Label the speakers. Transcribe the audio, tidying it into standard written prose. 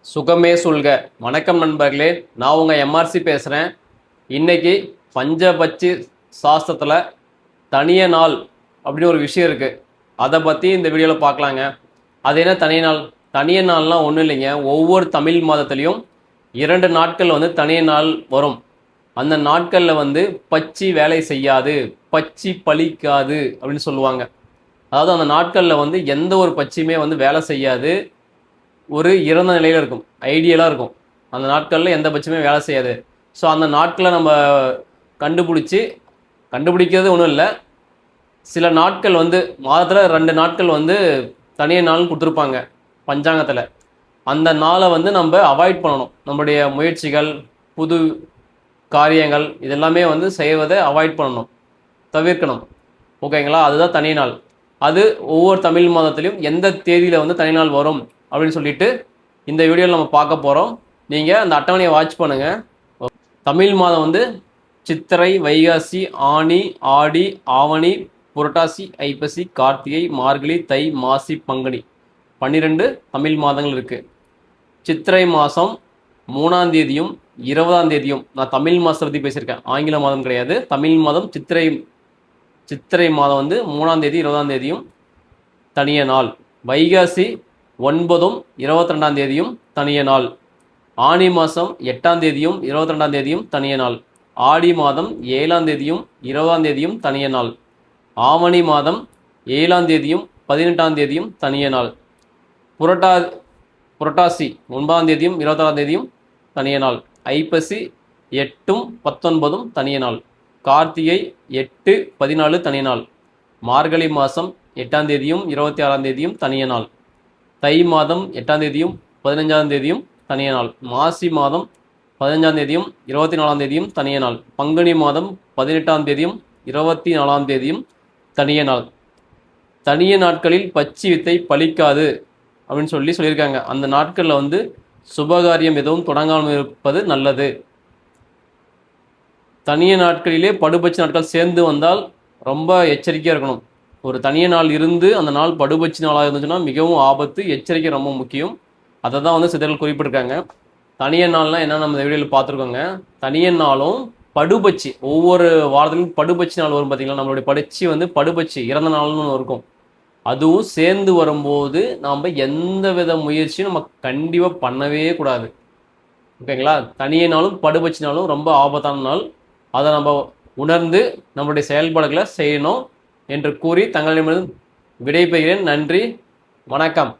Speaker 1: சுகமே சொல்க. வணக்கம் நண்பர்களே, நான் உங்கள் எம்ஆர்சி பேசுகிறேன். இன்னைக்கு பஞ்சபட்சி சாஸ்திரத்தில் தனிய நாள் அப்படின்னு ஒரு விஷயம் இருக்குது. அதை பற்றி இந்த வீடியோவில் பார்க்கலாங்க. அது என்ன தனிய நாள்? தனிய நாள்லாம் ஒன்றும் இல்லைங்க. ஒவ்வொரு தமிழ் மாதத்துலேயும் 2 நாட்கள் தனிய நாள் வரும். அந்த நாட்களில் பச்சி வேலை செய்யாது, பச்சி பலிக்காது அப்படின்னு சொல்லுவாங்க. அதாவது அந்த நாட்களில் எந்த ஒரு பச்சியுமே வேலை செய்யாது, ஒரு இறந்த நிலையில் இருக்கும், ஐடியலாக இருக்கும். அந்த நாட்களில் எந்த பட்சமே வேலை செய்யாது. ஸோ அந்த நாட்களை நம்ம கண்டுபிடிக்கிறது ஒன்றும் இல்லை. சில நாட்கள் மாதத்தில் 2 நாட்கள் தனிய நாள்னு கொடுத்துருப்பாங்க பஞ்சாங்கத்தில். அந்த நாளை நம்ம அவாய்ட் பண்ணணும். நம்முடைய முயற்சிகள், புது காரியங்கள் இதெல்லாமே செய்வதை அவாய்ட் பண்ணணும், தவிர்க்கணும். ஓகேங்களா? அதுதான் தனி நாள். அது ஒவ்வொரு தமிழ் மாதத்துலேயும் எந்த தேதியில் தனி நாள் வரும் அப்படின்னு சொல்லிட்டு இந்த வீடியோவில் நம்ம பார்க்க போகிறோம். நீங்கள் அந்த அட்டவணையை வாட்ச் பண்ணுங்கள். தமிழ் மாதம் சித்திரை, வைகாசி, ஆனி, ஆடி, ஆவணி, புரட்டாசி, ஐப்பசி, கார்த்திகை, மார்கழி, தை, மாசி, பங்குனி 12 தமிழ் மாதங்கள் இருக்குது. சித்திரை மாதம் 3ஆம் தேதியும் 20ஆம் தேதியும், நான் தமிழ் மாதத்தை பற்றி பேசியிருக்கேன், ஆங்கில மாதம் கிடையாது. தமிழ் மாதம் சித்திரை மாதம் 3ஆம் தேதி 20ஆம் தேதியும் தனிய நாள். வைகாசி 9ம் 22ஆம் தேதியும் தனிய நாள். ஆனி மாதம் 8ஆம் தேதியும் 22ஆம் தேதியும் தனிய நாள். ஆடி மாதம் 7ஆம் தேதியும் 20ஆம் தேதியும் தனிய நாள். ஆவணி மாதம் 7ஆம் தேதியும் 18ஆம் தேதியும் தனிய நாள். புரட்டாசி 9ஆம் தேதியும் 26ஆம் தேதியும் தனிய நாள். ஐப்பசி 8ம் 19ம் தனிய நாள். கார்த்திகை 8, 14 தனிய நாள். மார்கழி மாதம் 8ஆம் தேதியும் 26ஆம் தேதியும் தனிய நாள். தை மாதம் 8ஆம் தேதியும் 15ஆம் தேதியும் தனிய நாள். மாசி மாதம் 15ஆம் தேதியும் 24ஆம் தேதியும் தனிய நாள். பங்குனி மாதம் 18ஆம் தேதியும் 24ஆம் தேதியும் தனிய நாள். தனிய நாட்களில் பச்சி வித்தை பலிக்காது அப்படின்னு சொல்லியிருக்காங்க. அந்த நாட்களில் சுபகாரியம் எதுவும் தொடங்காமல் இருப்பது நல்லது. தனிய நாட்களிலே படுபட்சி நாட்கள் சேர்ந்து வந்தால் ரொம்ப எச்சரிக்கையாக இருக்கணும். ஒரு தனிய நாள் இருந்து அந்த நாள் படுபட்சி நாளாக இருந்துச்சுன்னா மிகவும் ஆபத்து, எச்சரிக்கை ரொம்ப முக்கியம். அதை தான் சித்தர்கள் குறிப்பிட்டிருக்காங்க. தனிய நாள்னால் என்ன நம்ம இந்த வீடியோவில் பார்த்துருக்கோங்க. தனிய நாளும் படுபட்சி, ஒவ்வொரு வாரத்திலும் படுபட்சி நாள் வரும் பார்த்தீங்களா, நம்மளுடைய படுபட்சி இறந்த நாள்னு ஒன்று இருக்கும். அதுவும் சேர்ந்து வரும்போது நாம் எந்த வித முயற்சியும் நம்ம கண்டிப்பாக பண்ணவே கூடாது. ஓகேங்களா? தனிய நாளும் படுபட்சி நாளும் ரொம்ப ஆபத்தான நாள். அதை நம்ம உணர்ந்து நம்மளுடைய செயல்பாடுகளை செய்யணும் என்று கூறி தங்களிடமிருந்து விடைபெறுகிறேன். நன்றி, வணக்கம்.